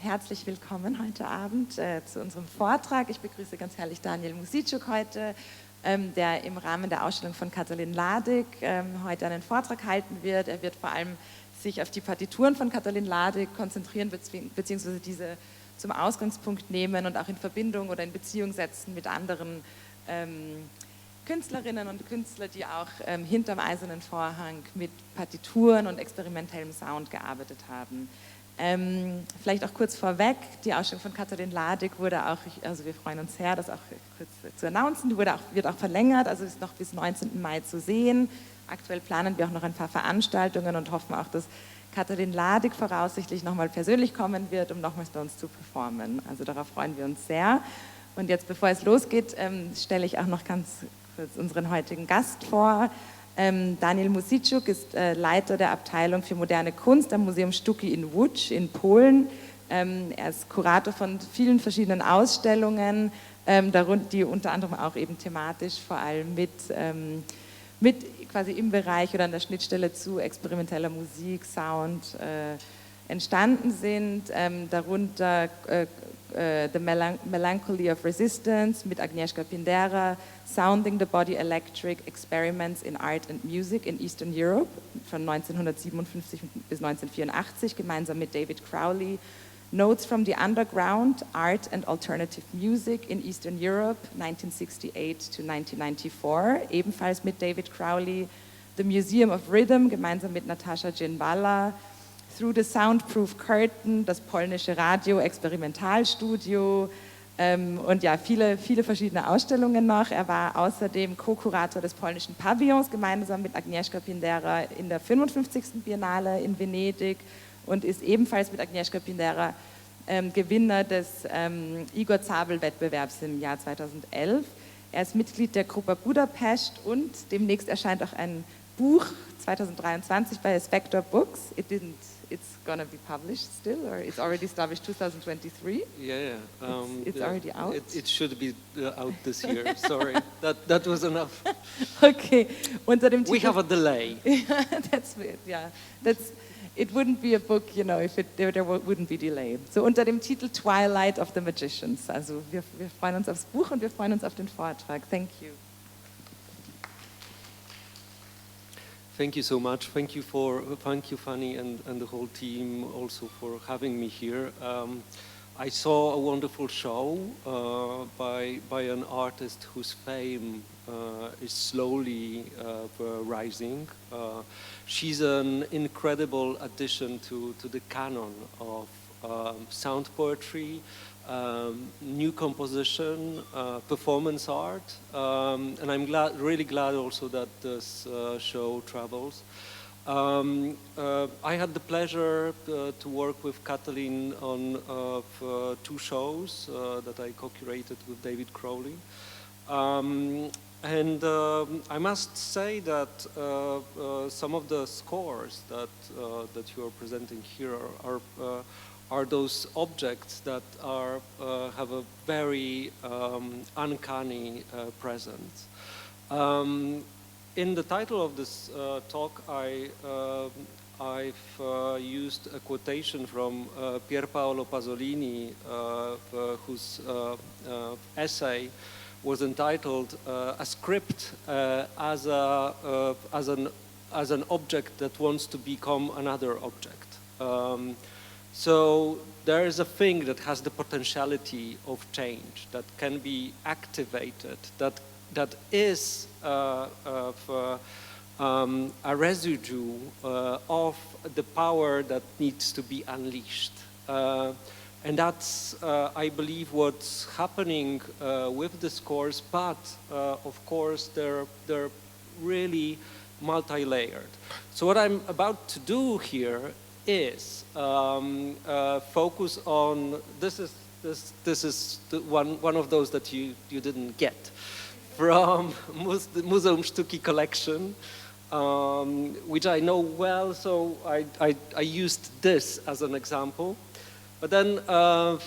Herzlich willkommen heute Abend zu unserem Vortrag. Ich begrüße ganz herzlich Daniel Muzyczuk heute, der im Rahmen der Ausstellung von Katalin Ladik heute einen Vortrag halten wird. Er wird vor allem sich auf die Partituren von Katalin Ladik konzentrieren, beziehungsweise diese zum Ausgangspunkt nehmen und auch in Verbindung oder in Beziehung setzen mit anderen Künstlerinnen und Künstlern, die auch hinterm eisernen Vorhang mit Partituren und experimentellem Sound gearbeitet haben. Vielleicht auch kurz vorweg, die Ausstellung von Katalin Ladik wurde auch, also wir freuen uns sehr, das auch kurz zu announcen, wird auch verlängert, also ist noch bis 19. Mai zu sehen. Aktuell planen wir auch noch ein paar Veranstaltungen und hoffen auch, dass Katalin Ladik voraussichtlich nochmal persönlich kommen wird, um nochmals bei uns zu performen. Also darauf freuen wir uns sehr. Und jetzt, bevor es losgeht, stelle ich auch noch ganz kurz unseren heutigen Gast vor. Daniel Muzyczuk ist Leiter der Abteilung für moderne Kunst am Museum Sztuki in Łódź in Polen. Er ist Kurator von vielen verschiedenen Ausstellungen, die unter anderem auch eben thematisch vor allem mit quasi im Bereich oder an der Schnittstelle zu experimenteller Musik, Sound entstanden sind, darunter The Melancholy of Resistance mit Agnieszka Pindera, Sounding the Body Electric, Experiments in Art and Music in Eastern Europe von 1957 bis 1984, gemeinsam mit David Crowley, Notes from the Underground, Art and Alternative Music in Eastern Europe 1968 to 1994, ebenfalls mit David Crowley, The Museum of Rhythm, gemeinsam mit Natasha Dzienbala, Through the Soundproof Curtain, das polnische Radio-Experimentalstudio und ja, viele verschiedene Ausstellungen noch. Er war außerdem Co-Kurator des polnischen Pavillons, gemeinsam mit Agnieszka Pindera in der 55. Biennale in Venedig und ist ebenfalls mit Agnieszka Pindera Gewinner des Igor Zabel-Wettbewerbs im Jahr 2011. Er ist Mitglied der Gruppe Budapest und demnächst erscheint auch ein Buch 2023 bei Spector Books. It's gonna be published still, or it's already established 2023? Yeah. It's already out? It should be out this year, sorry. That was enough. Okay, unter dem Titel... We have a delay. That's weird, yeah. It wouldn't be a book, you know, if there wouldn't be delay. So unter dem Titel Twilight of the Magicians. Also wir freuen uns aufs Buch und wir freuen uns auf den Vortrag. Thank you. Thank you so much. Thank you, Fanny, and the whole team also for having me here. I saw a wonderful show by an artist whose fame is slowly rising. She's an incredible addition to the canon of sound poetry, new composition, performance art, and I'm really glad also that this show travels. I had the pleasure to work with Katalin on two shows that I co-curated with David Crowley. And I must say that some of the scores that you are presenting here are those objects that have a very uncanny presence. In the title of this talk, I've used a quotation from Pier Paolo Pasolini, whose essay was entitled "A Script as an object that wants to become another object." So there is a thing that has the potentiality of change, that can be activated, that is a residue of the power that needs to be unleashed. And that's, I believe, what's happening with the scores, but of course they're really multi-layered. So what I'm about to do here is focus on this is one of those that you didn't get from the Muzeum Sztuki collection, which I know well, so I used this as an example. But then I'm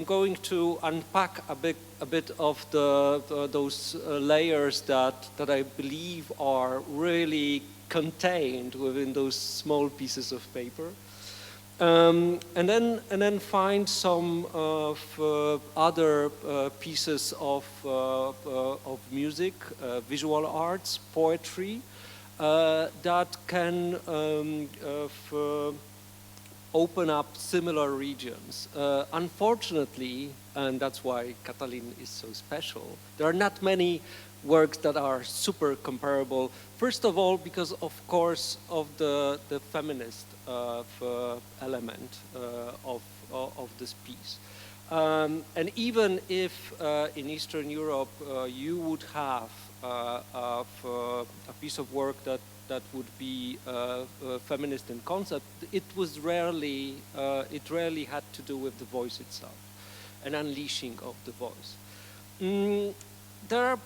going to unpack a bit of those layers that I believe are really contained within those small pieces of paper. And then find some other pieces of music, visual arts, poetry, that can open up similar regions. Unfortunately, and that's why Katalin is so special, there are not many works that are super comparable. First of all, because of course of the feminist element of this piece. And even if in Eastern Europe you would have a piece of work that would be feminist in concept, it rarely had to do with the voice itself, an unleashing of the voice. There are,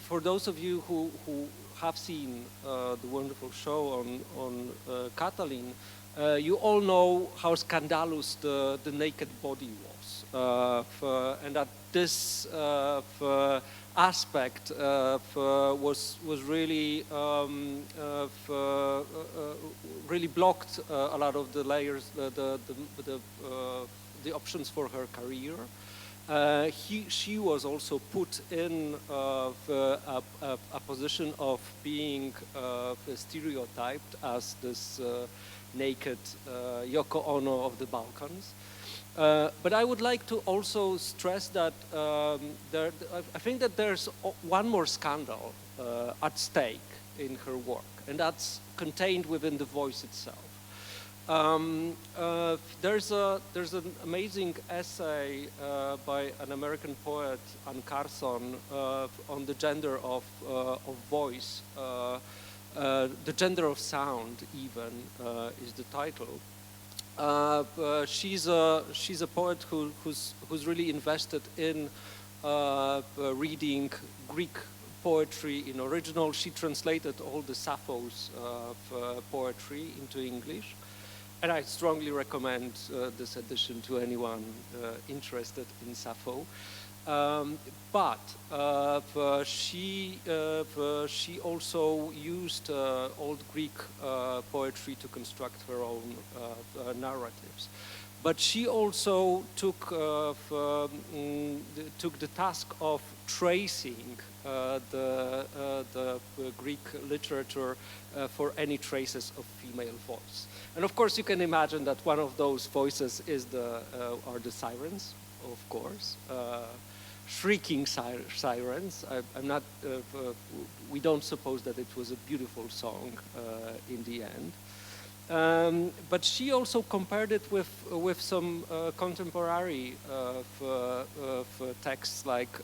for those of you who have seen the wonderful show on Katalin, you all know how scandalous the naked body was, and that this aspect was really really blocked a lot of the layers, the options for her career. She was also put in a position of being stereotyped as this naked Yoko Ono of the Balkans. But I would like to also stress that I think that there's one more scandal at stake in her work, and that's contained within the voice itself. There's an amazing essay by an American poet, Anne Carson, on the gender of voice, the gender of sound even is the title. She's a poet who's really invested in reading Greek poetry in original. She translated all the Sappho's poetry into English. And I strongly recommend this edition to anyone interested in Sappho. But she also used old Greek poetry to construct her own narratives. But she also took the task of tracing the Greek literature for any traces of female voice. And of course, you can imagine that one of those voices is are the sirens, of course, shrieking sirens. I'm not. We don't suppose that it was a beautiful song in the end. But she also compared it with some contemporary texts like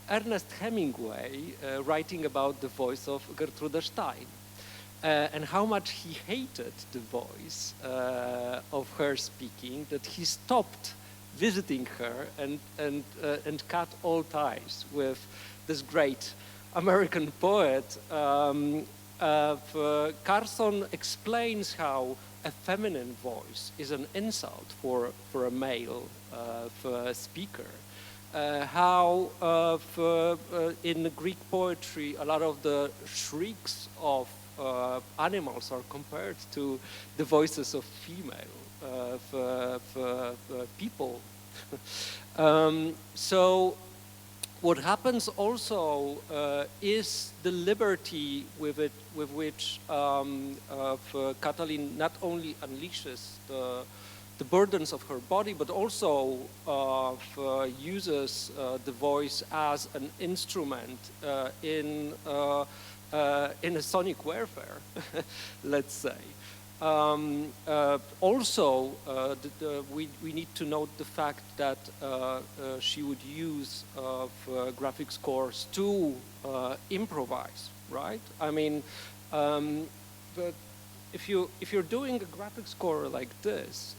Ernest Hemingway writing about the voice of Gertrude Stein. And how much he hated the voice of her speaking, that he stopped visiting her and cut all ties with this great American poet. Carson explains how a feminine voice is an insult for a male speaker. How in Greek poetry a lot of the shrieks of animals are compared to the voices of female people. So what happens also is the liberty with which Katalin not only unleashes the burdens of her body, but also uses the voice as an instrument in a sonic warfare, let's say. Also, we need to note the fact that she would use graphic scores to improvise, right? I mean, if you're doing a graphic score like this,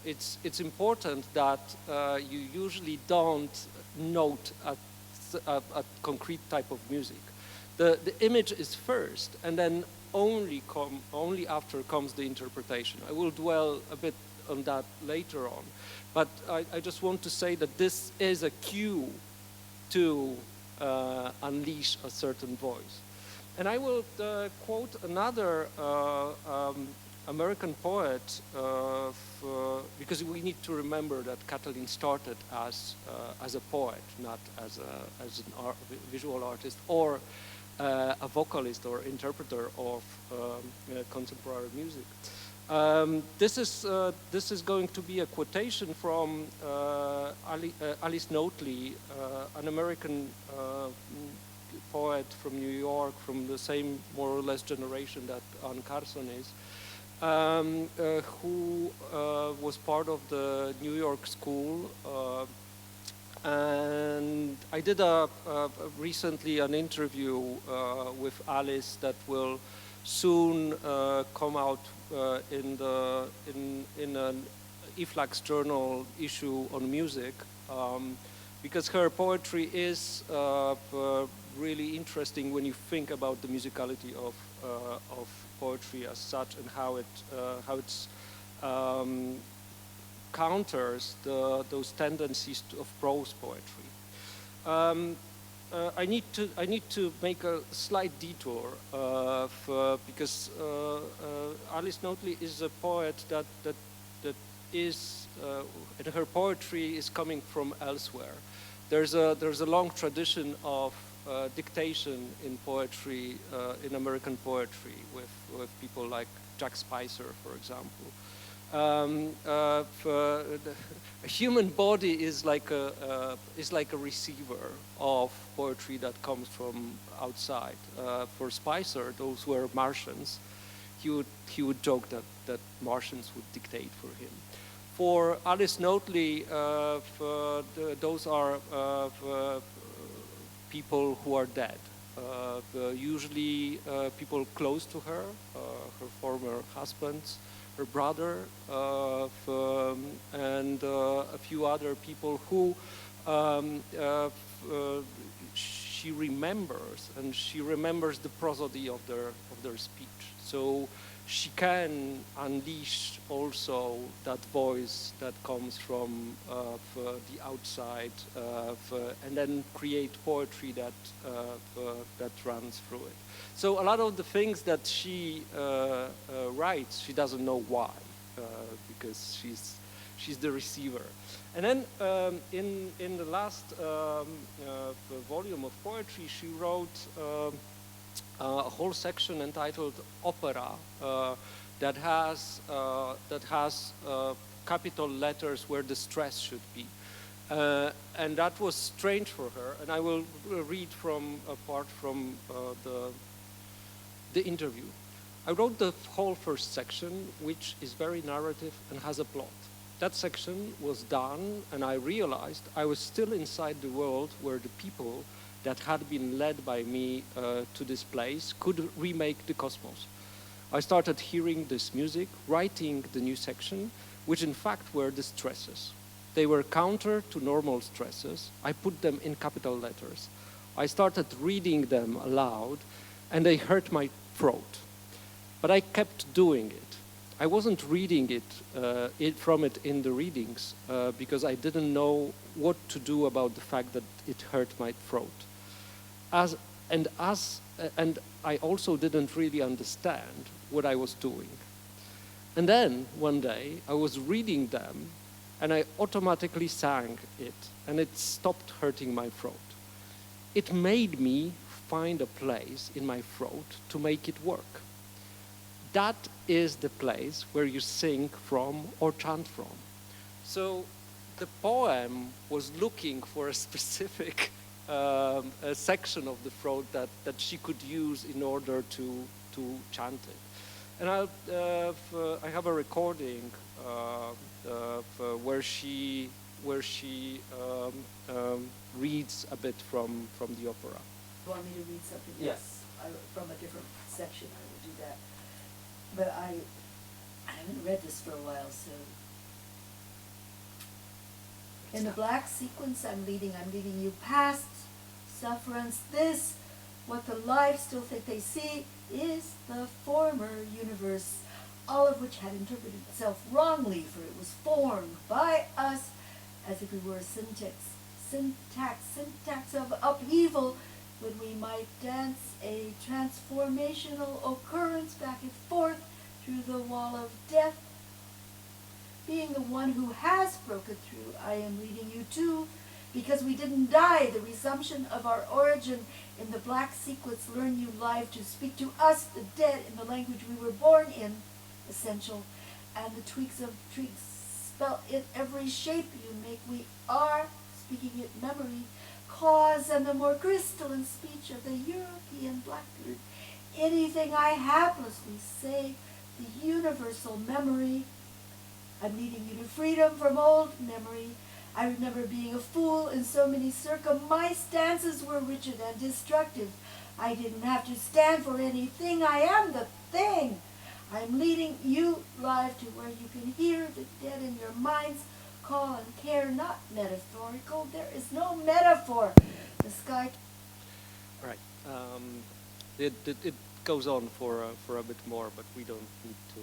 it's important that you usually don't note a concrete type of music. The image is first, and then only after comes the interpretation. I will dwell a bit on that later on, but I just want to say that this is a cue to unleash a certain voice. And I will quote another American poet, because we need to remember that Katalin started as a poet, not as an visual artist or a vocalist or interpreter of contemporary music. This is going to be a quotation from Alice Notley, an American poet from New York, from the same more or less generation that Anne Carson is, who was part of the New York school. And I did recently an interview with Alice that will soon come out in an eFlax journal issue on music, because her poetry is really interesting when you think about the musicality of poetry as such, and how it counters those tendencies of prose poetry. I need to make a slight detour because Alice Notley is a poet that is and her poetry is coming from elsewhere. There's a long tradition of dictation in poetry, in American poetry, with people like Jack Spicer, for example. A human body is like a receiver of poetry that comes from outside. For Spicer, those were Martians. He would joke that Martians would dictate for him. For Alice Notley, those are people who are dead. Usually people close to her, her former husbands, her brother, and a few other people who she remembers, and she remembers the prosody of their speech. So she can unleash also that voice that comes from the outside, and then create poetry that runs through it. So a lot of the things that she writes, she doesn't know why, because she's the receiver. And then in the last volume of poetry, she wrote a whole section entitled Opera, that has capital letters where the stress should be. And that was strange for her. And I will read from a part from the interview. I wrote the whole first section, which is very narrative and has a plot. That section was done, and I realized I was still inside the world where the people that had been led by me to this place could remake the cosmos. I started hearing this music, writing the new section, which in fact were the stresses. They were counter to normal stresses. I put them in capital letters. I started reading them aloud, and they hurt my throat. But I kept doing it. I wasn't reading from it in the readings because I didn't know what to do about the fact that it hurt my throat. And I also didn't really understand what I was doing. And then one day I was reading them, and I automatically sang it, and it stopped hurting my throat. It made me find a place in my throat to make it work. That is the place where you sing from or chant from. So the poem was looking for a specific a section of the throat that she could use in order to chant it. And I have a recording where she reads a bit from the opera. You want me to read something? Yes. From a different section, I will do that. But I haven't read this for a while, so. In the black sequence I'm leading you past sufferance. This, what the life still think they see, is the former universe, all of which had interpreted itself wrongly, for it was formed by us as if we were a syntax of upheaval, when we might dance a transformational occurrence back and forth through the wall of death. Being the one who has broken through, I am leading you to, because we didn't die, the resumption of our origin in the black sequence, learn you live to speak to us, the dead, in the language we were born in, essential, and the tweaks of tweaks spell it every shape you make. We are, speaking it memory, cause, and the more crystalline speech of the European Blackbeard. Anything I haplessly say, the universal memory. I'm leading you to freedom from old memory. I remember being a fool in so many my stances were rigid and destructive. I didn't have to stand for anything. I am the thing. I'm leading you live to where you can hear the dead in your minds call and care, not metaphorical. There is no metaphor. The sky. Right. It goes on for a bit more, but we don't need to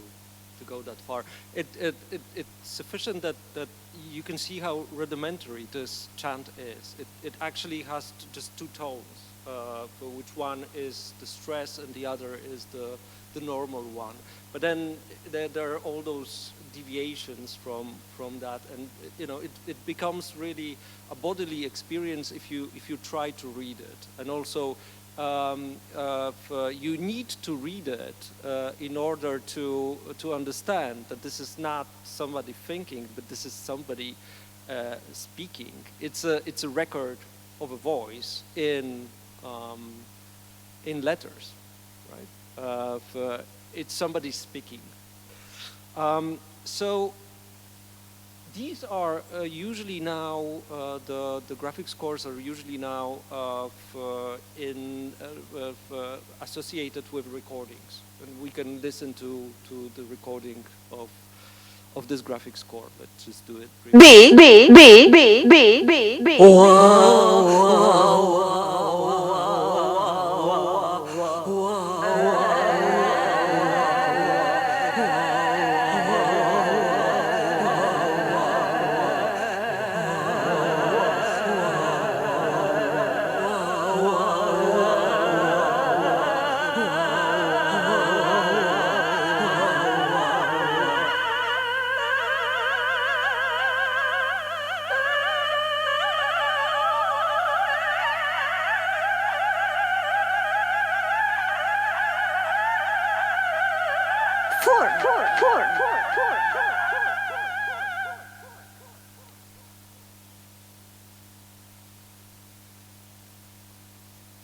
go that far. It's sufficient that you can see how rudimentary this chant is. It actually has just two tones, for which one is the stress and the other is the normal one. But then there are all those deviations from that, and you know it becomes really a bodily experience if you try to read it, and also. You need to read it in order to understand that this is not somebody thinking, but this is somebody speaking. It's a record of a voice in letters, right? It's somebody speaking. So these are usually now, the graphic scores are usually now associated with recordings. And we can listen to the recording of this graphic score. Let's just do it. B, B, B, B, B, B, B. Whoa.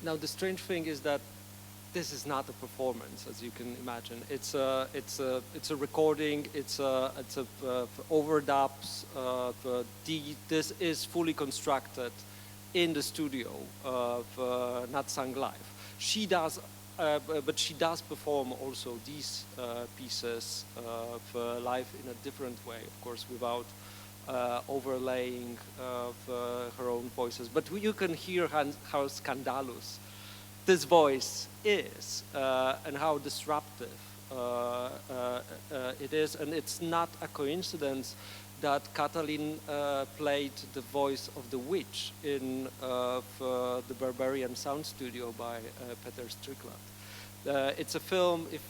Now the strange thing is that this is not a performance, as you can imagine. It's a recording. It's overdubs. This is fully constructed in the studio, not sung live. She does, but she does perform also these pieces live in a different way, of course, without overlaying her own voices. But you can hear how scandalous this voice is and how disruptive it is. And it's not a coincidence that Katalin played the voice of the witch in the Barbarian Sound Studio by Peter Strickland. It's a film, if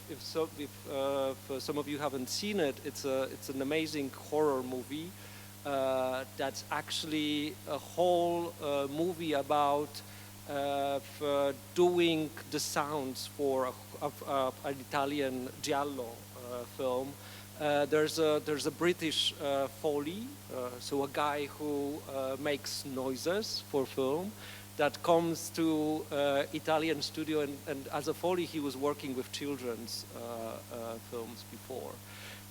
some of you haven't seen it, it's an amazing horror movie. That's actually a whole movie about doing the sounds for an Italian giallo film. There's a British Foley, so a guy who makes noises for film, that comes to Italian studio, and as a Foley he was working with children's films before.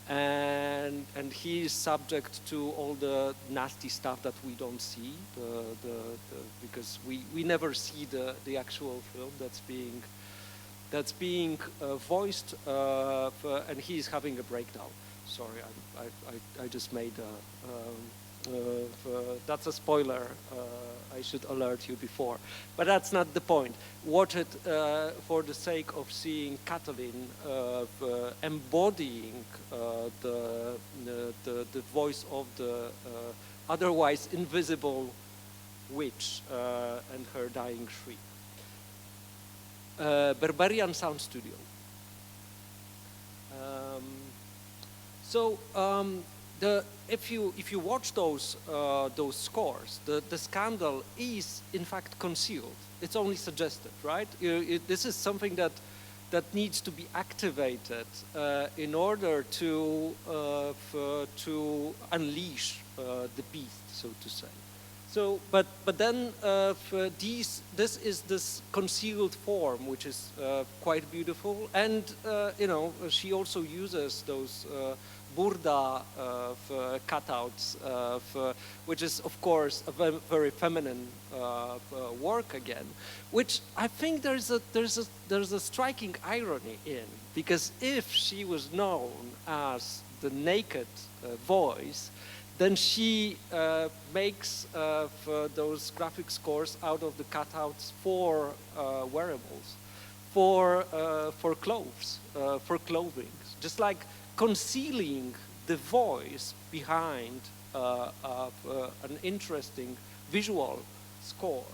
And he's subject to all the nasty stuff that we don't see, because we never see the actual film that's being voiced, and he's having a breakdown. Sorry, I just made that's a spoiler. I should alert you before, but that's not the point. Watch it for the sake of seeing Katalin embodying the voice of the otherwise invisible witch and her dying shriek. Barbarian Sound Studio. So if you watch those scores, the scandal is in fact concealed. It's only suggested, right? This is something that needs to be activated in order to unleash the beast, so to say. So, but then this is this concealed form, which is quite beautiful, and you know, she also uses those burda cutouts, which is of course a very feminine work again, which I think there's a striking irony in, because if she was known as the naked voice, then she makes those graphic scores out of the cutouts for wearables, for clothes, for clothing, just like concealing the voice behind an interesting visual score.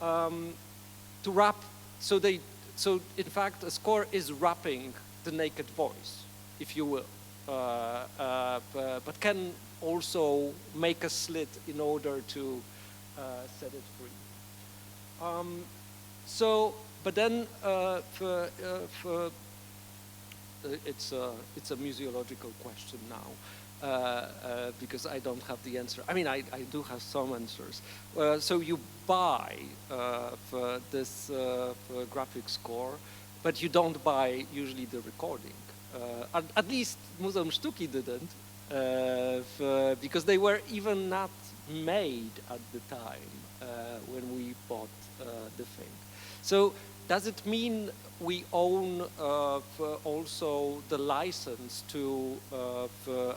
To wrap, so in fact a score is wrapping the naked voice, if you will, but can also make a slit in order to set it free. But then it's a museological question now, because I don't have the answer. I mean, I do have some answers. So you buy this graphic score, but you don't buy usually the recording. At least Muzeum Sztuki didn't, because they were even not made at the time when we bought the thing. So does it mean we own also the license to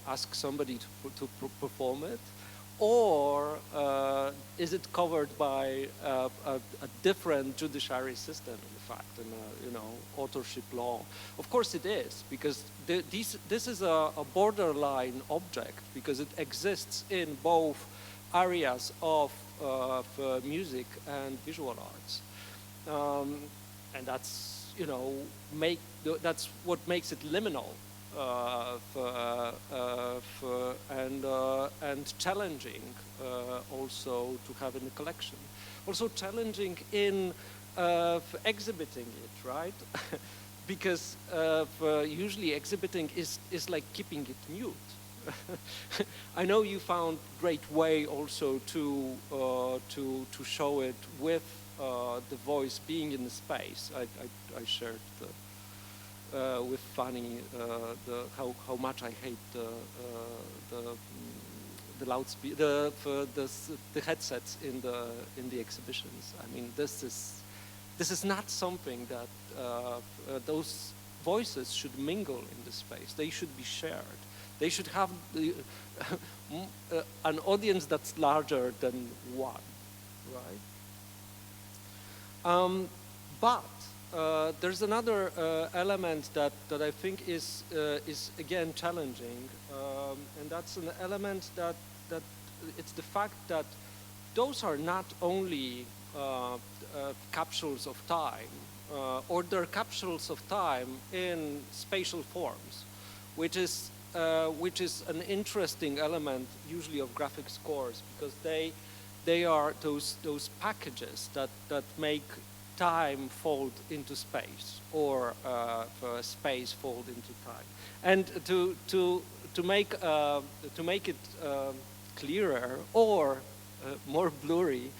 ask somebody to perform it? Or is it covered by a different judiciary system, in fact, in you know, authorship law? Of course it is, because this is a borderline object, because it exists in both areas of music and visual arts. And that's, you know, that's what makes it liminal. And challenging also to have in a collection. Also challenging in exhibiting it, right? Because usually exhibiting is like keeping it mute. I know you found great way also to show it with the voice being in the space. I shared with Fanny how much I hate the loudspeaker, the headsets in the exhibitions. I mean, this is not something that those voices should mingle in the space. They should be shared. They should have an audience that's larger than one, right? But there's another element that I think is again challenging, and that's an element that it's the fact that those are not only capsules of time, or they're capsules of time in spatial forms, which is an interesting element usually of graphic scores, because they are those packages that make time fold into space, or space fold into time. And to make it clearer or more blurry,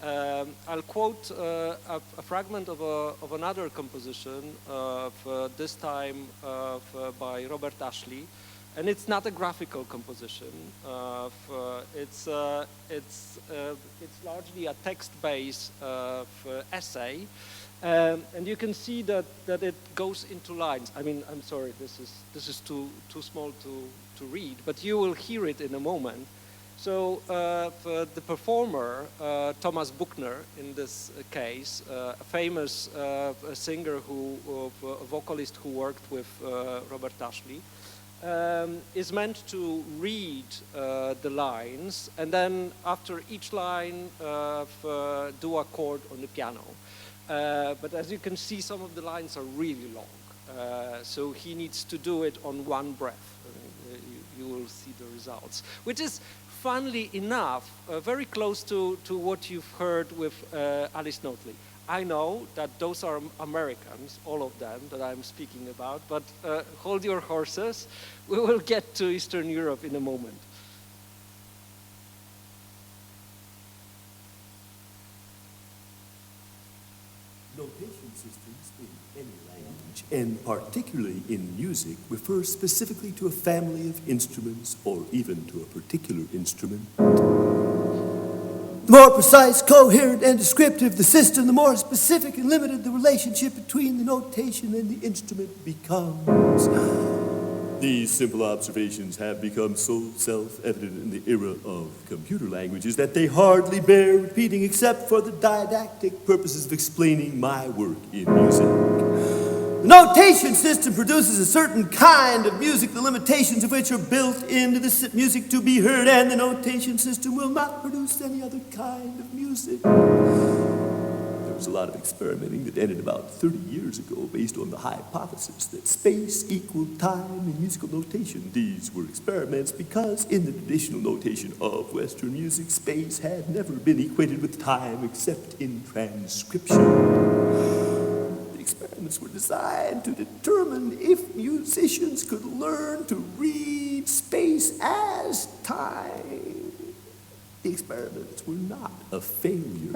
I'll quote a fragment of another composition, this time by Robert Ashley, and it's not a graphical composition. It's largely a text-based essay, and you can see that it goes into lines. I mean, I'm sorry, this is too small to read, but you will hear it in a moment. So the performer, Thomas Buchner, in this case, a famous singer a vocalist who worked with Robert Ashley, is meant to read the lines, and then after each line do a chord on the piano. But as you can see, some of the lines are really long. So he needs to do it on one breath. You will see the results, which is, funnily enough, very close to what you've heard with Alice Notley. I know that those are Americans, all of them that I'm speaking about, but hold your horses. We will get to Eastern Europe in a moment. Notation systems in any language, and particularly in music, refer specifically to a family of instruments or even to a particular instrument. The more precise, coherent, and descriptive the system, the more specific and limited the relationship between the notation and the instrument becomes. These simple observations have become so self-evident in the era of computer languages that they hardly bear repeating except for the didactic purposes of explaining my work in music. The notation system produces a certain kind of music, the limitations of which are built into the music to be heard, and the notation system will not produce any other kind of music. There was a lot of experimenting that ended about 30 years ago based on the hypothesis that space equaled time in musical notation. These were experiments because in the traditional notation of Western music, space had never been equated with time except in transcription. Experiments were designed to determine if musicians could learn to read space as time. The experiments were not a failure.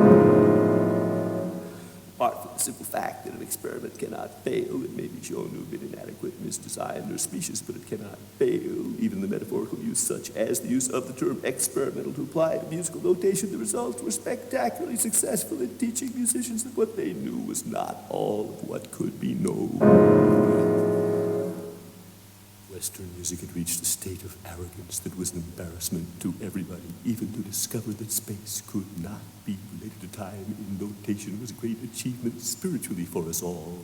Apart from the simple fact that an experiment cannot fail, it may be shown to have been inadequate, misdesigned, or specious, but it cannot fail. Even the metaphorical use, such as the use of the term experimental to apply to musical notation, the results were spectacularly successful in teaching musicians that what they knew was not all of what could be known. Western music had reached a state of arrogance that was an embarrassment to everybody. Even to discover that space could not be related to time in notation was a great achievement spiritually for us all.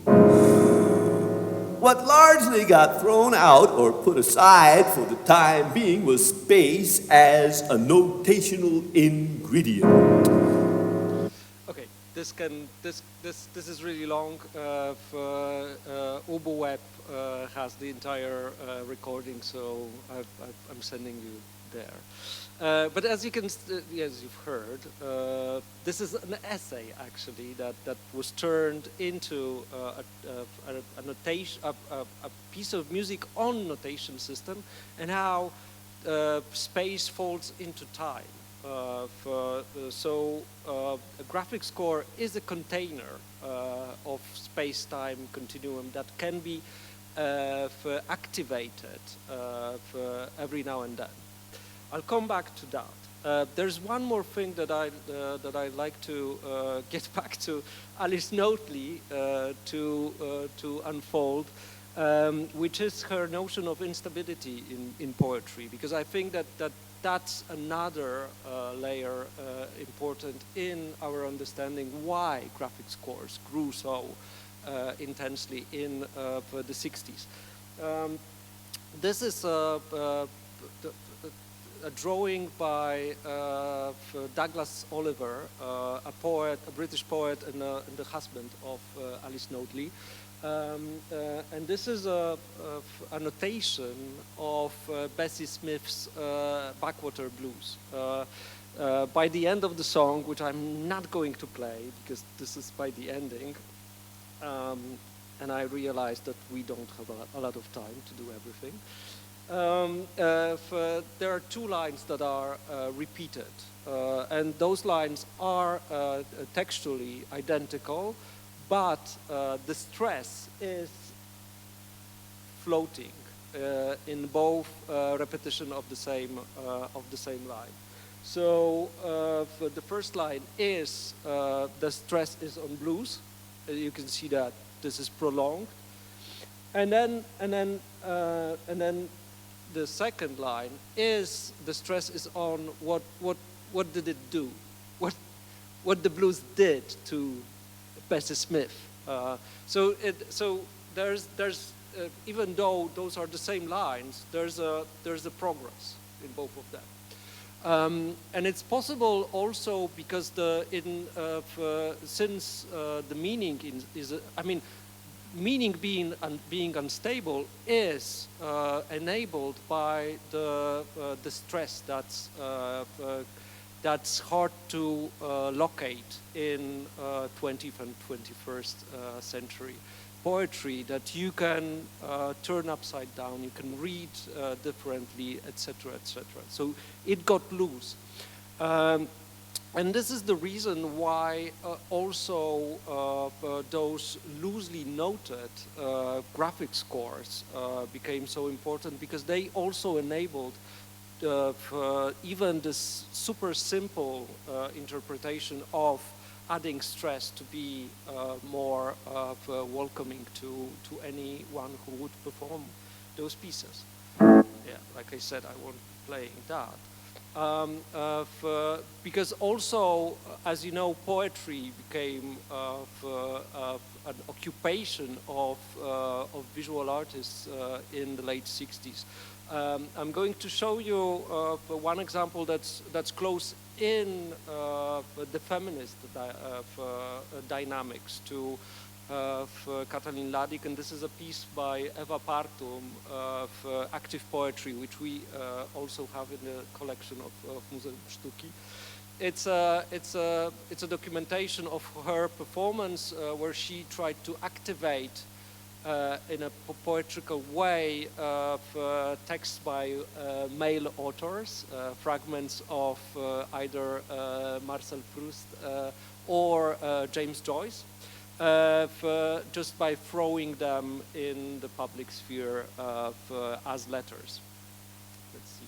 What largely got thrown out or put aside for the time being was space as a notational ingredient. Okay, this is really long. OboWeb has the entire recording, so I'm sending you there. But as you can, as you've heard, this is an essay actually that was turned into a notation, a piece of music on notation system, and how space folds into time. So a graphic score is a container of space-time continuum that can be activated every now and then. I'll come back to that. There's one more thing that I'd like to get back to Alice Notley to unfold, which is her notion of instability in poetry, because I think that's another layer important in our understanding why graphic scores grew so intensely in the 60s. This is a drawing by Douglas Oliver, a poet, a British poet, and the husband of Alice Notley. And this is a notation of Bessie Smith's Backwater Blues. By the end of the song, which I'm not going to play because this is by the ending, and I realized that we don't have a lot of time to do everything. There are two lines that are repeated, and those lines are textually identical, but the stress is floating in both repetition of the same line. So the first line is the stress is on blues. You can see that this is prolonged, and then the second line is the stress is on what did it do, what the blues did to Bessie Smith. So there's even though those are the same lines, there's a progress in both of them. And it's possible also because since the meaning is I mean, meaning being unstable is enabled by the stress that's hard to locate in 20th and 21st century poetry, that you can turn upside down, you can read differently, etc., etc. So it got loose. And this is the reason why also those loosely noted graphic scores became so important, because they also enabled even this super simple interpretation of adding stress to be more welcoming to anyone who would perform those pieces. Yeah, like I said, I won't be playing that. Because also, as you know, poetry became an occupation of visual artists in the late 60s. I'm going to show you one example that's close in the feminist dynamics to Katalin, Ladik, and this is a piece by Eva Partum of active poetry, which we also have in the collection of Muzyczuk. It's a documentation of her performance where she tried to activate in a poetical way texts by male authors, fragments of either Marcel Proust or James Joyce. Just by throwing them in the public sphere as letters. Let's see.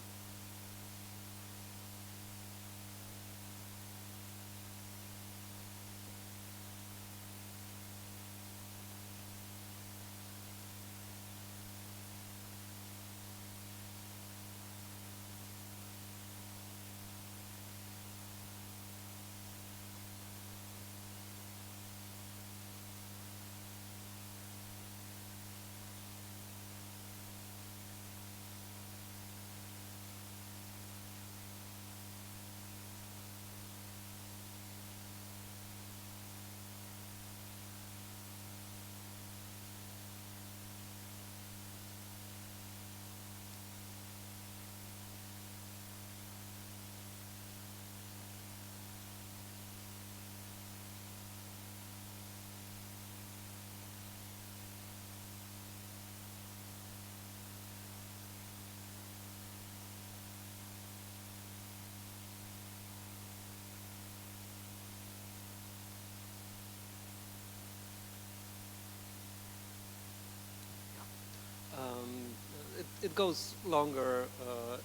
It goes longer.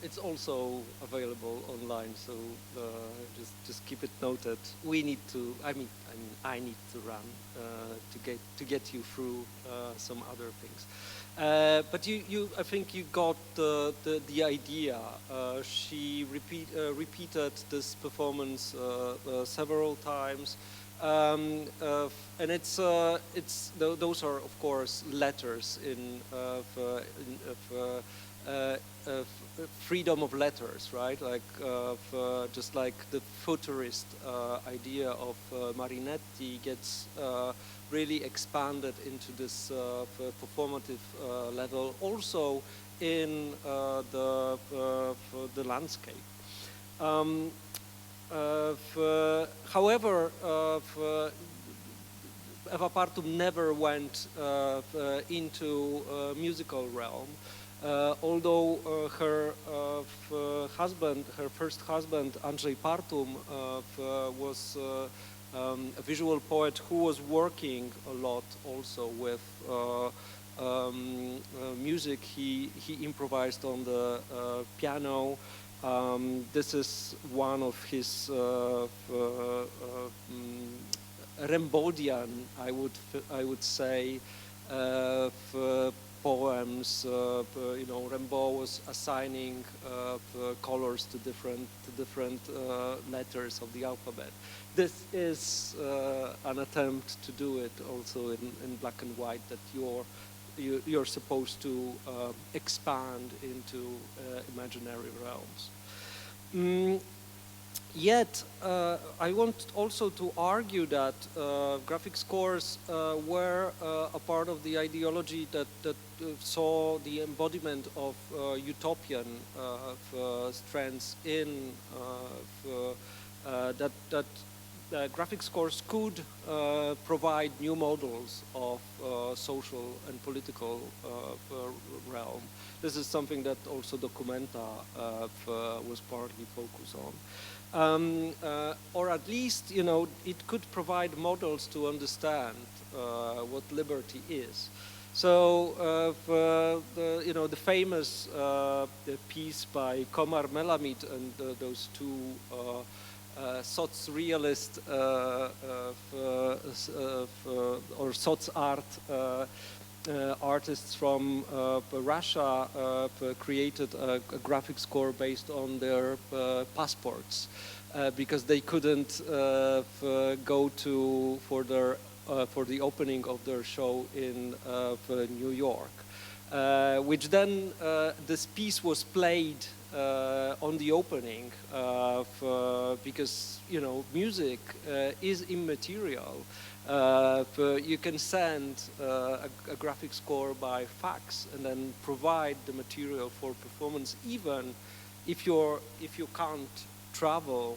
It's also available online, so just keep it noted. We need to. I need to run to get you through some other things. But I think you got the idea. She repeated this performance several times. And those are of course letters in freedom of letters, right? Like just like the futurist idea of Marinetti gets really expanded into this performative level, also in the landscape. However, Eva Partum never went into musical realm, although her first husband, Andrzej Partum, was a visual poet who was working a lot also with music. He improvised on the piano. This is one of his Rembaudian, I would say, poems. Rimbaud was assigning colors to different letters of the alphabet. This is an attempt to do it also in black and white, that you're supposed to expand into imaginary realms. Yet, I want also to argue that graphic scores were a part of the ideology that saw the embodiment of utopian strands in that graphic scores could provide new models of social and political realm. This is something that also Documenta was partly focused on. Or at least, you know, it could provide models to understand what liberty is. So, you know, the famous piece by Komar Melamed and those two soc-realist or soc-art artists from Russia created a graphic score based on their passports because they couldn't go to for the opening of their show in New York, which then this piece was played on the opening because, you know, music is immaterial. You can send a graphic score by fax and then provide the material for performance, even if you can't travel.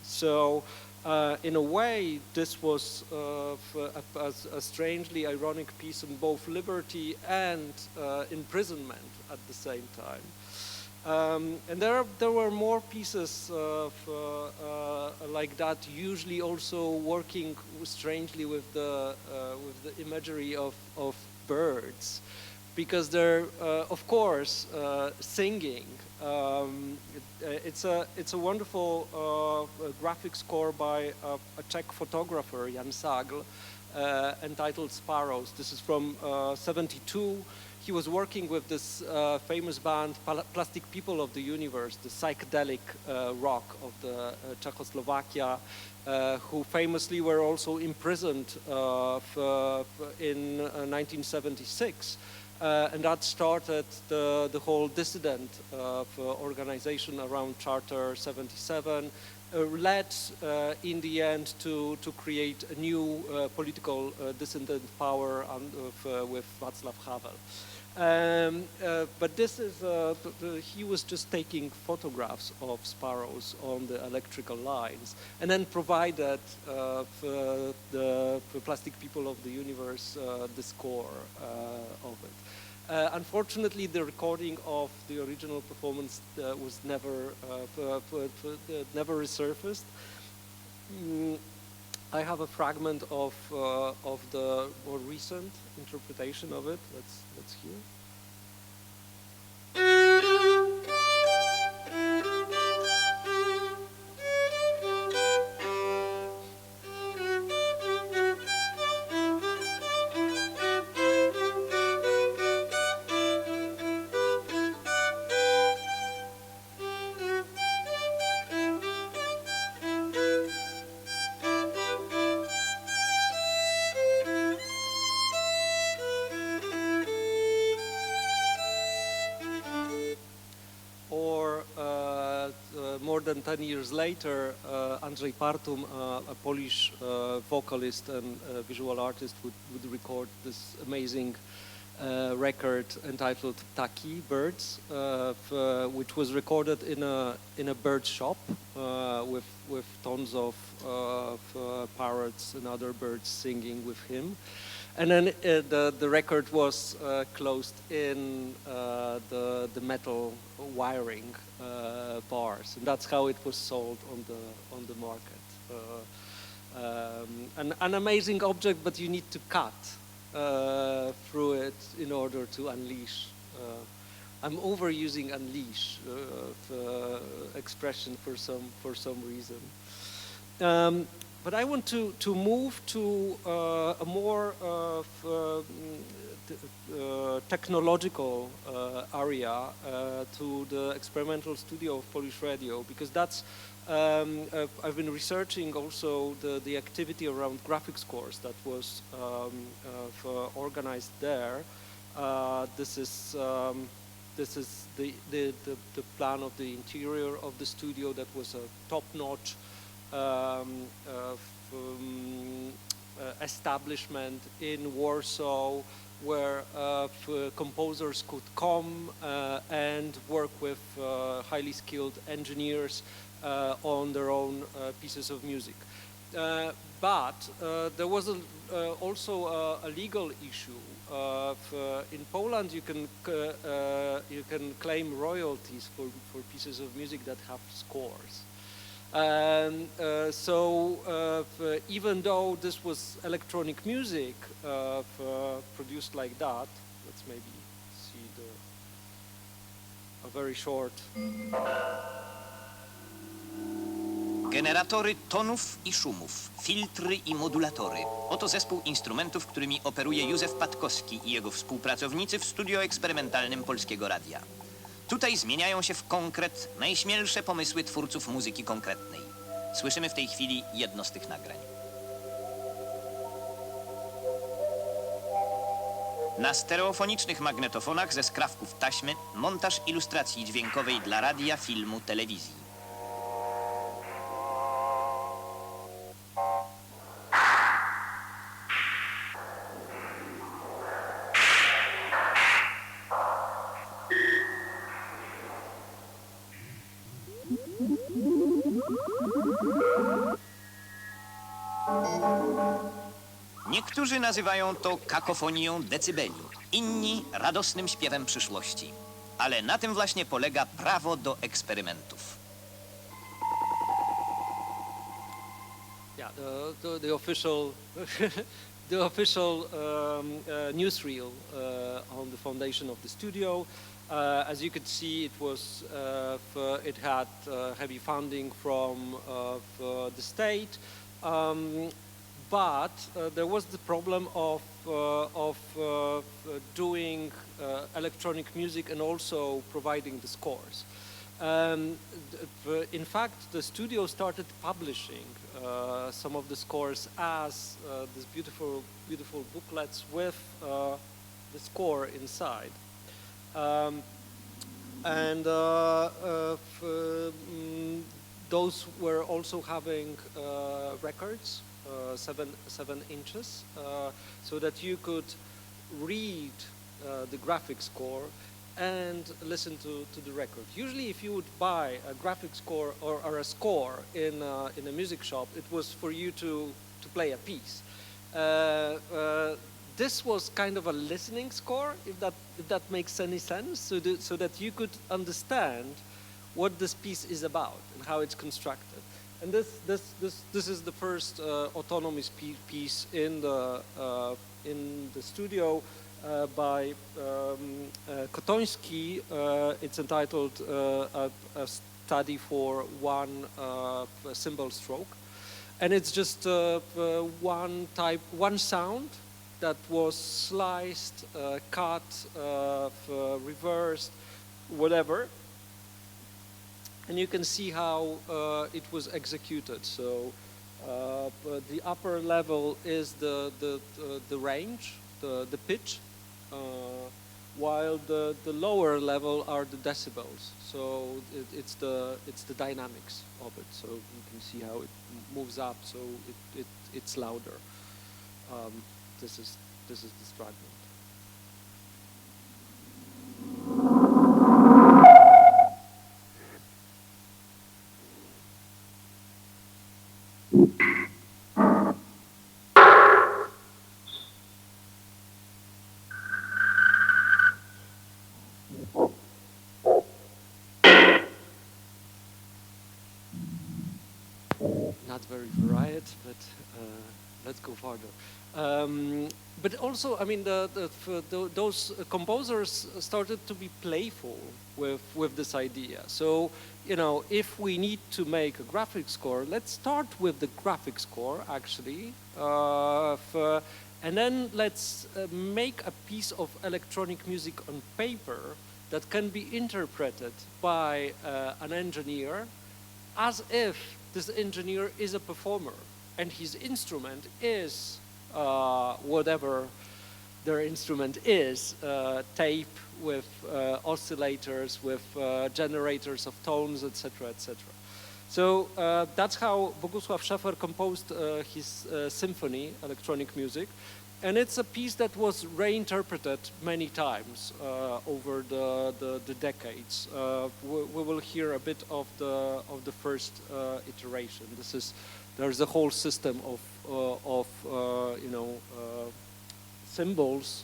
So in a way, this was a strangely ironic piece on both liberty and imprisonment at the same time. And there were more pieces like that, usually also working strangely with the imagery of birds, because they're of course singing. It's a wonderful graphic score by a Czech photographer, Jan Sagl, entitled Sparrows. This is from '72. He was working with this famous band, Plastic People of the Universe, the psychedelic rock of the Czechoslovakia, who famously were also imprisoned in 1976. And that started the whole dissident organization around Charter 77, led in the end to create a new political dissident power with Václav Havel. But this is, he was just taking photographs of sparrows on the electrical lines and then provided the Plastic People of the Universe the score of it. Unfortunately, the recording of the original performance was never resurfaced. I have a fragment of the more recent interpretation of it. Let's hear. More than 10 years later, Andrzej Partum, a Polish vocalist and visual artist, would record this amazing record entitled Ptaki, Birds, which was recorded in a bird shop with tons of parrots and other birds singing with him. And then the record was closed in the metal wiring bars, and that's how it was sold on the market. An amazing object, but you need to cut through it in order to unleash. I'm overusing unleash expression for some reason. But I want to move to a more technological area, to the experimental studio of Polish Radio, because that's I've been researching also the activity around graphic scores that was organized there. This is this is the plan of the interior of the studio. That was a top-notch establishment in Warsaw, where composers could come and work with highly skilled engineers on their own pieces of music. But there was also a legal issue. In Poland, you can claim royalties for pieces of music that have scores. And so even though this was electronic music produced like that, let's maybe see a very short. Generatory tonów i szumów, filtry i modulatory. Oto zespół instrumentów, którymi operuje Józef Patkowski i jego współpracownicy w studio eksperymentalnym Polskiego Radia. Tutaj zmieniają się w konkret najśmielsze pomysły twórców muzyki konkretnej. Słyszymy w tej chwili jedno z tych nagrań. Na stereofonicznych magnetofonach ze skrawków taśmy montaż ilustracji dźwiękowej dla radia, filmu, telewizji. Niektórzy nazywają to kakofonią decybeli, inni radosnym śpiewem przyszłości. Ale na tym właśnie polega prawo do eksperymentów. Yeah, the official the official newsreel on the foundation of the studio. As you could see, it had heavy funding from the state. But there was the problem of doing electronic music and also providing the scores. In fact, the studio started publishing some of the scores as these beautiful booklets with the score inside. Those were also having records. 7 inches, so that you could read the graphic score and listen to the record. Usually, if you would buy a graphic score or a score in a music shop, it was for you to play a piece. This was kind of a listening score, if that makes any sense, so that you could understand what this piece is about and how it's constructed. And this is the first autonomous piece in the studio by Kotoński. It's entitled a Study for One Cymbal Stroke, and it's just one sound that was sliced, cut, reversed, whatever. And you can see how it was executed. So the upper level is the range, the pitch, while the lower level are the decibels. So it's the dynamics of it. So you can see how it moves up. So it's louder. This is this fragment. Not very varied, but let's go farther. But also, I mean, those composers started to be playful with this idea. So, you know, if we need to make a graphic score, let's start with the graphic score, actually, and then let's make a piece of electronic music on paper that can be interpreted by an engineer as if this engineer is a performer and his instrument is whatever their instrument is tape with oscillators, with generators of tones, etc., etc. So that's how Bogusław Schaeffer composed his symphony, electronic music, and it's a piece that was reinterpreted many times over the decades. We will hear a bit of the first iteration. There's a whole system of symbols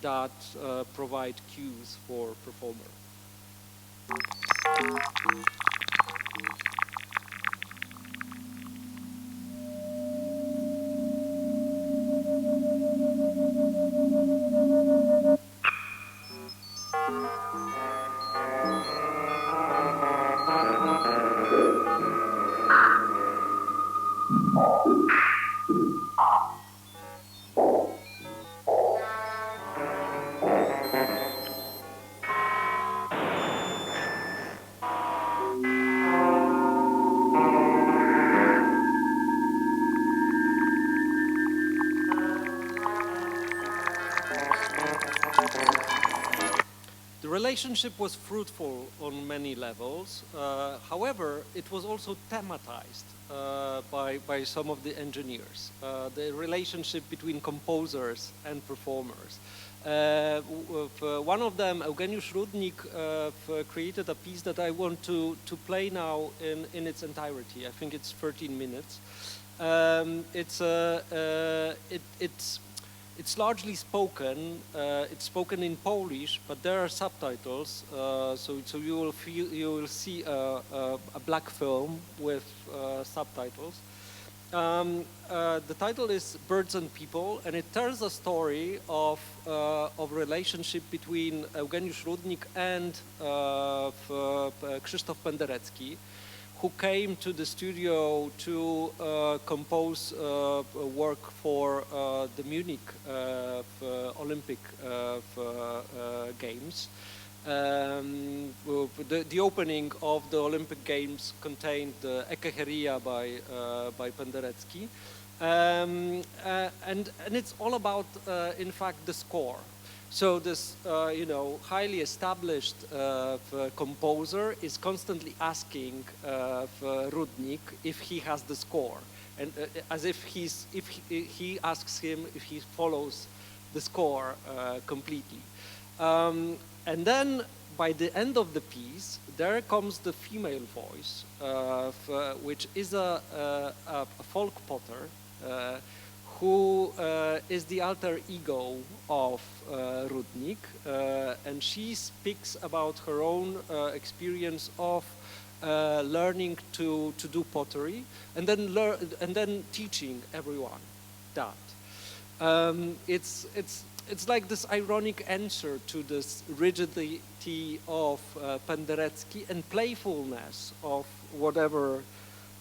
that provide cues for performer. The relationship was fruitful on many levels. However, it was also thematized by some of the engineers. The relationship between composers and performers. One of them, Eugeniusz Rudnik, created a piece that I want to play now in its entirety. I think it's 13 minutes. It's largely spoken. It's spoken in Polish, but there are subtitles. So you will see a black film with subtitles. The title is Birds and People, and it tells a story of relationship between Eugeniusz Rudnik and Krzysztof Penderecki, who came to the studio to compose work for the Munich Olympic Games. The opening of the Olympic Games contained the Ekeheria by Penderecki, and it's all about, in fact, the score. So this, highly established composer is constantly asking Rudnik if he has the score, and as if he asks him if he follows the score completely. And then by the end of the piece, there comes the female voice, which is a folk potter, who is the alter ego of Rudnik, and she speaks about her own experience of learning to do pottery, and then teaching everyone that. It's like this ironic answer to this rigidity of Penderecki and playfulness of whatever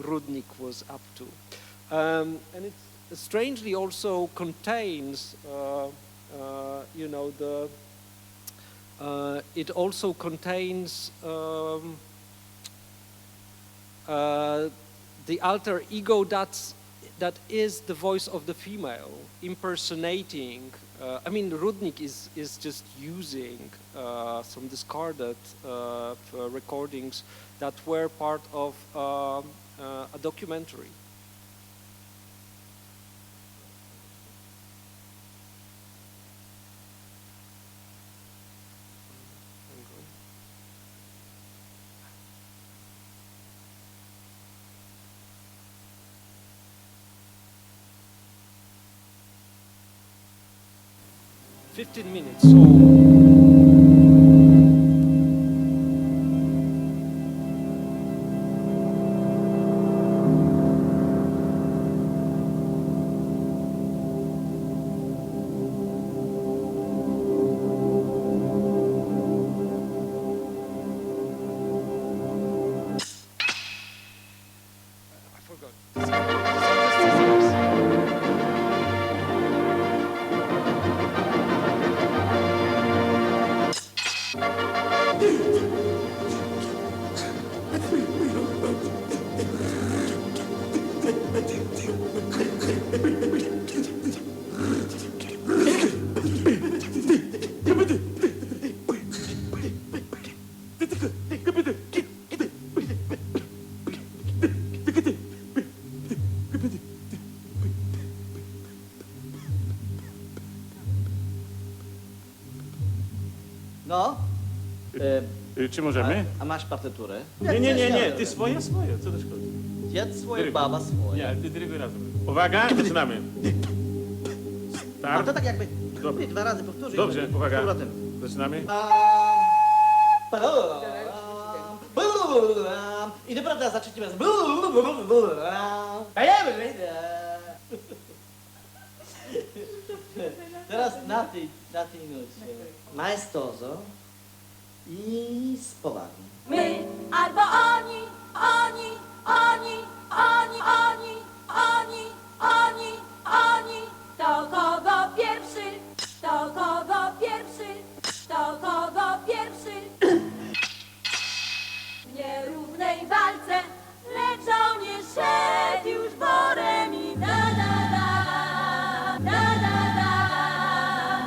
Rudnik was up to, and it's strangely also contains, it also contains the alter ego that is the voice of the female impersonating. I mean, Rudnik is just using some discarded recordings that were part of a documentary. $15 minutes. So Czy możemy? A masz partyturę? Nie, ty swoje, co to szkodzi? Ja swoje, baba swoje. Nie, ty drywy razem. Uwaga, zaczynamy. A Start. to tak jakby Dobra. 2 razy powtórzyć. Dobrze, uwaga. Z powrotem. Zaczynamy. I naprawdę za trzecim razem. Teraz na tej nucie. Maestoso i z powagą. My albo oni, oni, oni, oni, oni, oni, oni, oni. To kogo pierwszy, to kogo pierwszy, to kogo pierwszy. W nierównej walce, lecz żołnierz szedł już borem i da da da, da da da,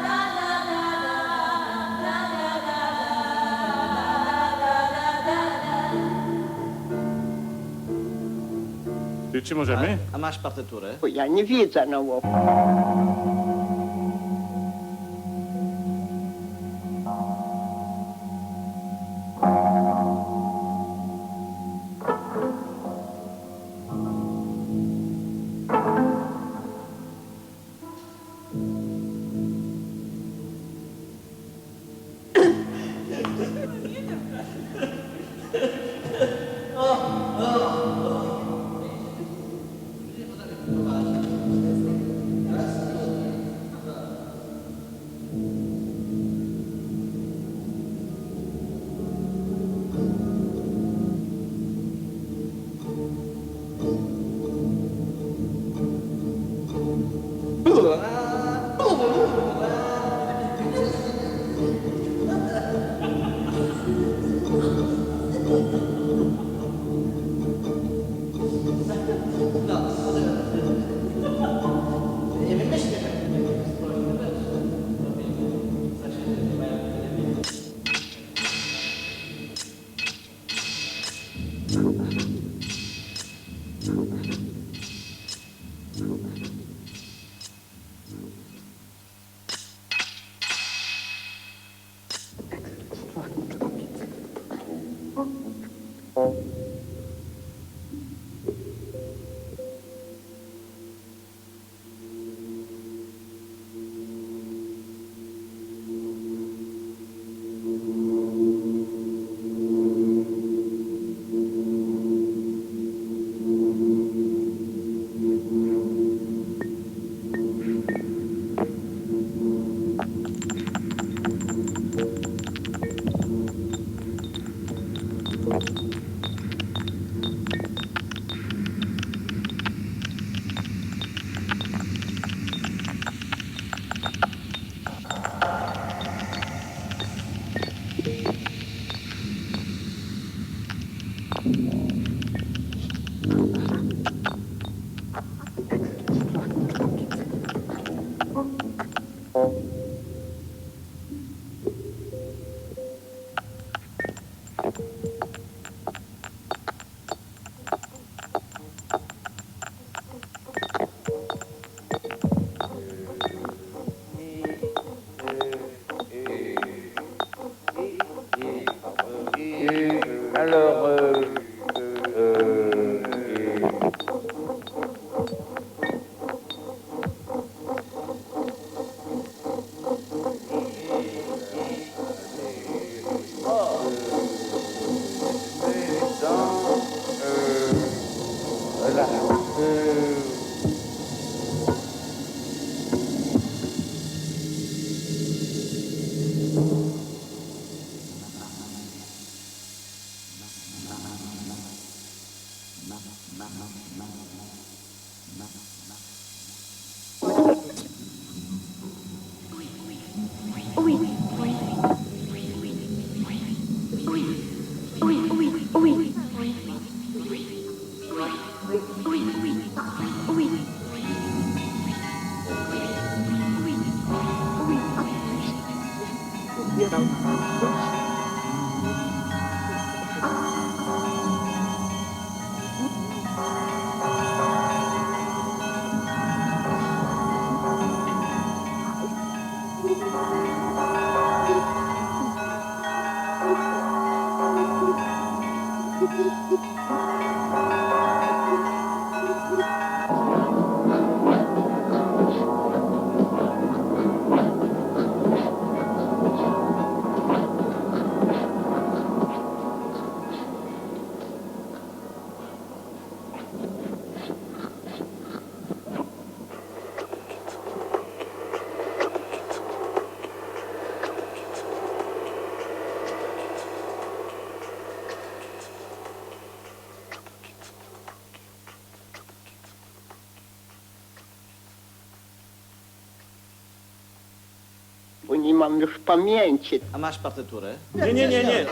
da da da, da da da. Czy możemy? A masz partyturę? Bo ja nie wiedzę na łoku. Bo nie mam już pamięci. A masz partyturę? Nie.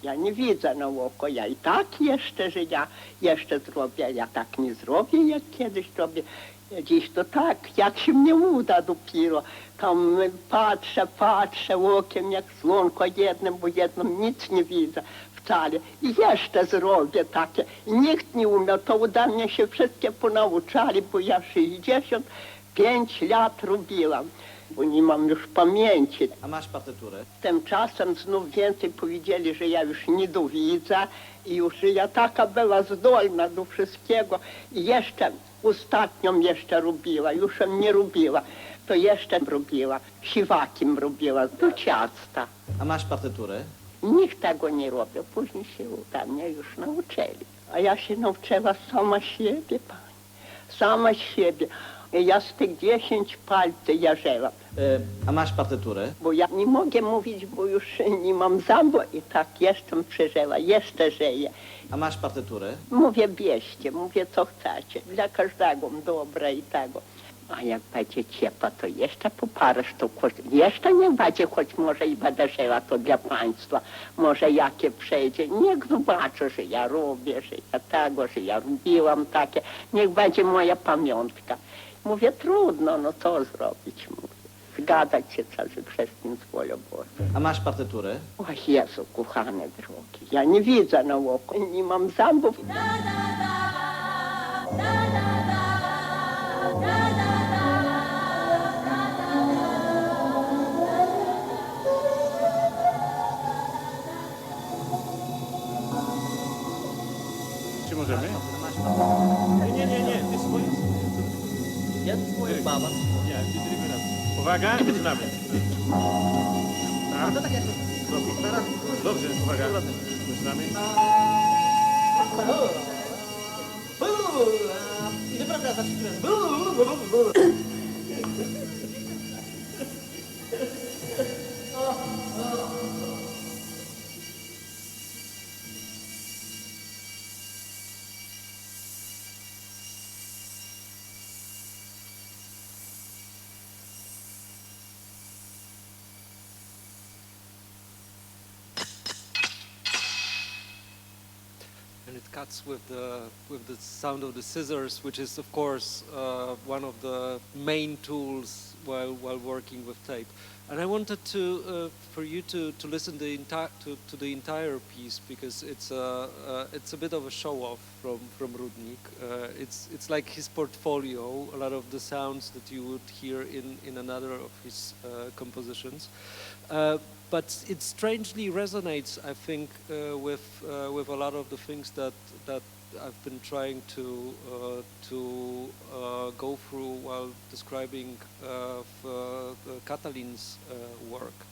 Ja nie widzę na oko, ja i tak jeszcze, że ja jeszcze zrobię, ja tak nie zrobię, jak kiedyś robię. Dziś to tak, jak się mnie uda dopiero. Tam patrzę okiem jak słonko jednym, bo jednym nic nie widzę wcale. I jeszcze zrobię takie. I nikt nie umiał, to ode mnie się wszystkie ponauczali, bo ja 65 lat robiłam. Bo nie mam już pamięci. A masz partyturę? Tymczasem znów więcej powiedzieli, że ja już nie dowidzę i już że ja taka była zdolna do wszystkiego. I jeszcze ostatnią jeszcze robiła, już nie robiła. To jeszcze robiła, siwakiem robiła do ciasta. A masz partyturę? Nikt tego nie robił, później się ode mnie już nauczyli. A ja się nauczyła sama siebie, pani, sama siebie. Ja z tych 10 palców ja żyłam. A masz partyturę? Bo ja nie mogę mówić, bo już nie mam zębu i tak jeszcze przeżyła, jeszcze żyję. A masz partyturę? Mówię bierzcie, mówię co chcecie. Dla każdego dobre i tego. A jak będzie ciepło, to jeszcze po parę sztuk. Jeszcze niech będzie, choć może i będę żyła, to dla państwa. Może jakie przejdzie. Niech zobaczy, że ja robię, że ja tego, że ja robiłam takie. Niech będzie moja pamiątka. Mówię, trudno, no co zrobić, mówię. Zgadzać się trzeba, że wszystkim z wolą Bożą. A masz partyturę? O Jezu, kochane drogi, ja nie widzę na oko, nie mam zębów. Czy możemy? Nie, ty swoje. Ja swoje baba. Nie, ty drugi raz. Uwaga, zaczynamy. Tak? To tak jak... Dobrze, uwaga. Zaczynamy. I naprawdę zaczynamy. And it cuts with the sound of the scissors, which is of course one of the main tools while working with tape. And I wanted to for you to listen to the entire piece, because it's a bit of a show off from Ludwig. It's like his portfolio. A lot of the sounds that you would hear in another of his compositions. But it strangely resonates, I think, with a lot of the things that I've been trying to go through while describing Katalin's work.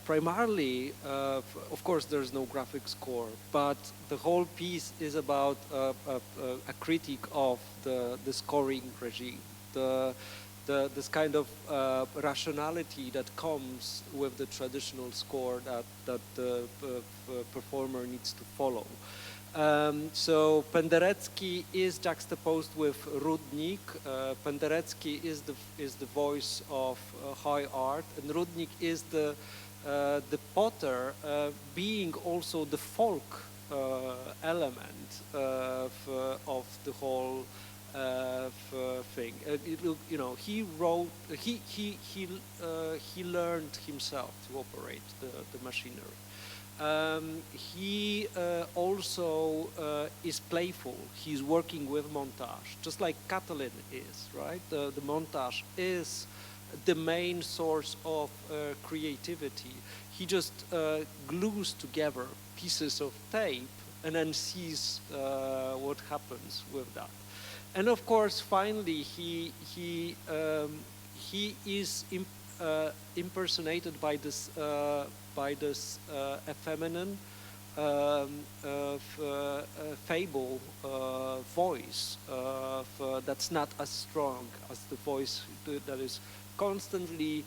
Primarily, of course, there's no graphic score, but the whole piece is about a critique of the scoring regime. This kind of rationality that comes with the traditional score that the performer needs to follow. So Penderecki is juxtaposed with Ludwig. Penderecki is the voice of high art, and Ludwig is the potter, being also the folk element of the whole thing. You know, he wrote. He learned himself to operate the machinery. He also is playful. He's working with montage, just like Katalin is, right? The montage is the main source of creativity. He just glues together pieces of tape and then sees what happens with that. And of course, finally, he is impersonated by this effeminate fable voice that's not as strong as the voice that is constantly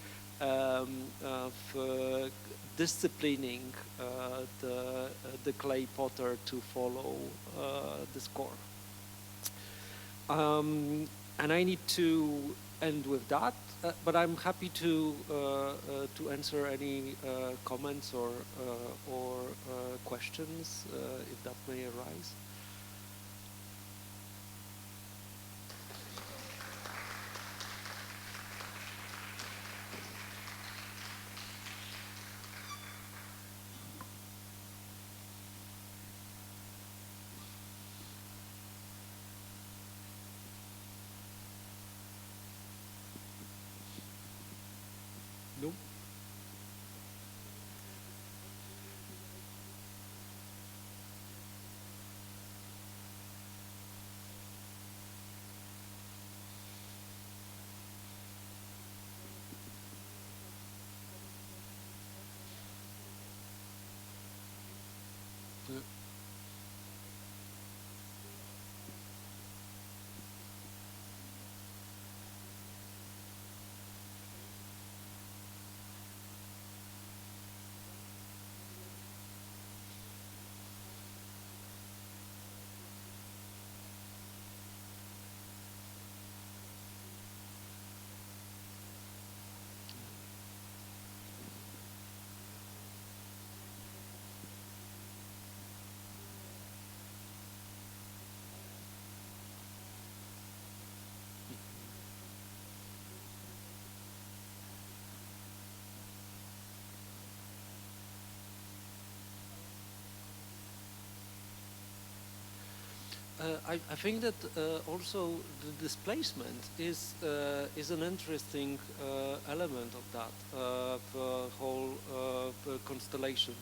disciplining the clay potter to follow the score. And I need to end with that, but I'm happy to answer any comments or questions if that may arise. No? Yeah. I think that also the displacement is an interesting element of that the whole constellation.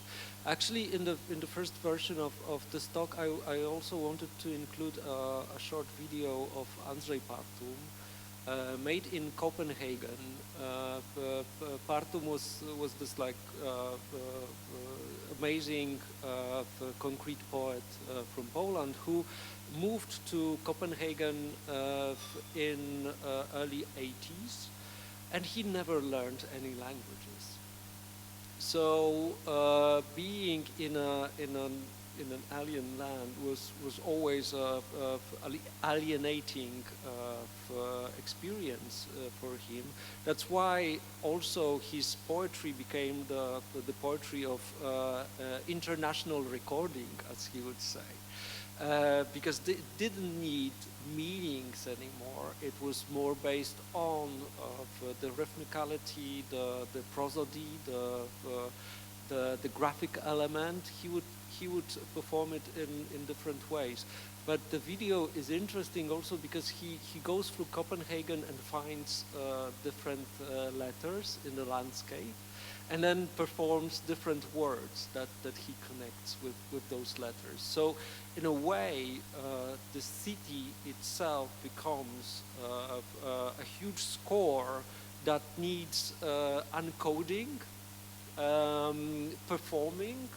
Actually, in the first version of this talk, I also wanted to include a short video of Andrzej Partum, made in Copenhagen. Partum was this like amazing concrete poet from Poland who moved to Copenhagen in early 80s, and he never learned any languages. So being in an alien land was always a alienating experience for him. That's why also his poetry became the poetry of international recording, as he would say. Because they didn't need meanings anymore. It was more based on the rhythmicality, the prosody, the graphic element. He would perform it in different ways. But the video is interesting also because he goes through Copenhagen and finds different letters in the landscape, and then performs different words that he connects with those letters. So in a way, the city itself becomes a huge score that needs uncoding, performing,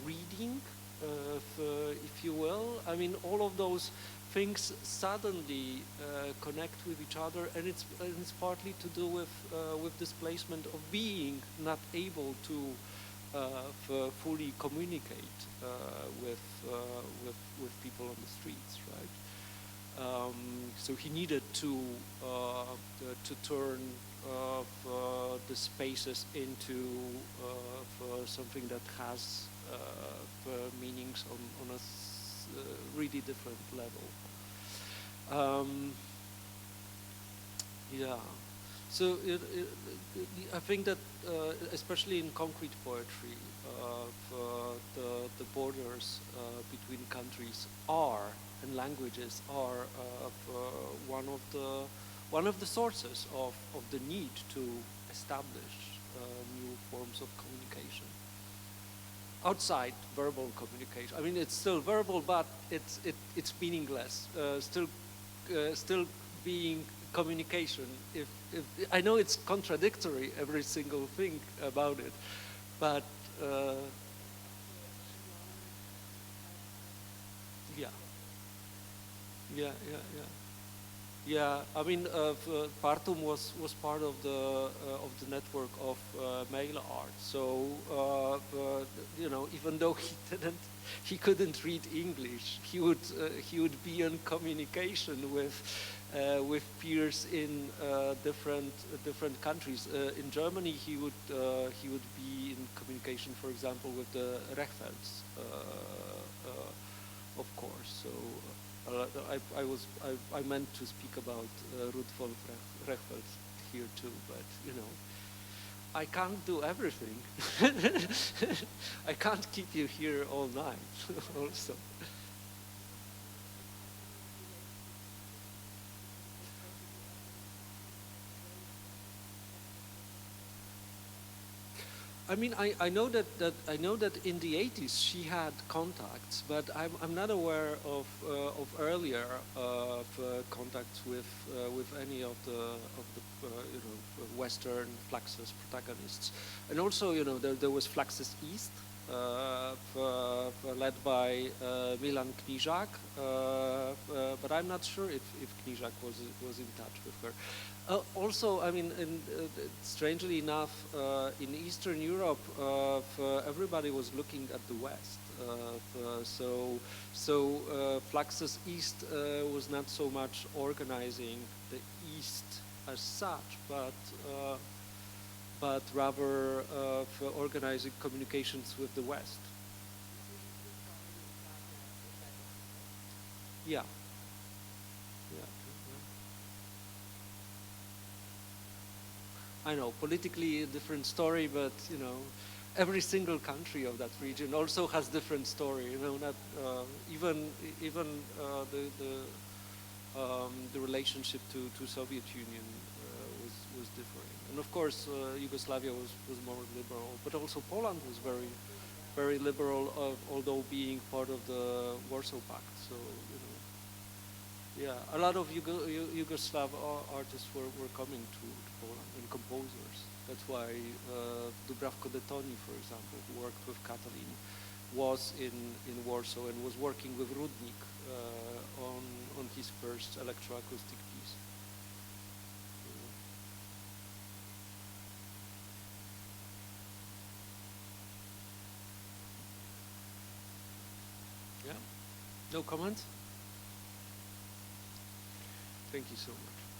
reading, if you will. I mean, all of those things suddenly connect with each other, and it's partly to do with displacement of being not able to fully communicate with people on the streets, right? So he needed to turn the spaces into something that has meanings on a really different level. Yeah. So I think that especially in concrete poetry, the borders between countries and languages are one of the sources of the need to establish new forms of communication outside verbal communication. I mean, it's still verbal, but it's meaningless. Still being communication. If I know it's contradictory, every single thing about it, but yeah. I mean, Partum was part of the network of mail art. So you know, even though he couldn't read English, he would be in communication with with peers in different countries. In Germany, he would be in communication, for example, with the Rechfelds, of course. So I meant to speak about Ruth von Rechfeld here too, but you know, I can't do everything. I can't keep you here all night. Also. I mean, I know that in the 80s she had contacts, but I'm not aware of earlier contacts with any of the you know, Western Fluxus protagonists. And also, you know, there was Fluxus East, led by Milan Knižák, but I'm not sure if Knižák was in touch with her. Also, I mean, strangely enough, in Eastern Europe, everybody was looking at the West. So Fluxus East was not so much organizing the East as such, but rather for organizing communications with the West. Yeah. I know, politically a different story, but you know, every single country of that region also has different story. You know, not even the relationship to Soviet Union was different. And of course, Yugoslavia was more liberal, but also Poland was very liberal, although being part of the Warsaw Pact. So you know, yeah, a lot of Yugoslav artists were coming to Poland, and composers. That's why Dubravko Detoni, for example, who worked with Katalin, was in Warsaw and was working with Rudnik on his first electroacoustic piece. Yeah, no comment? Thank you so much.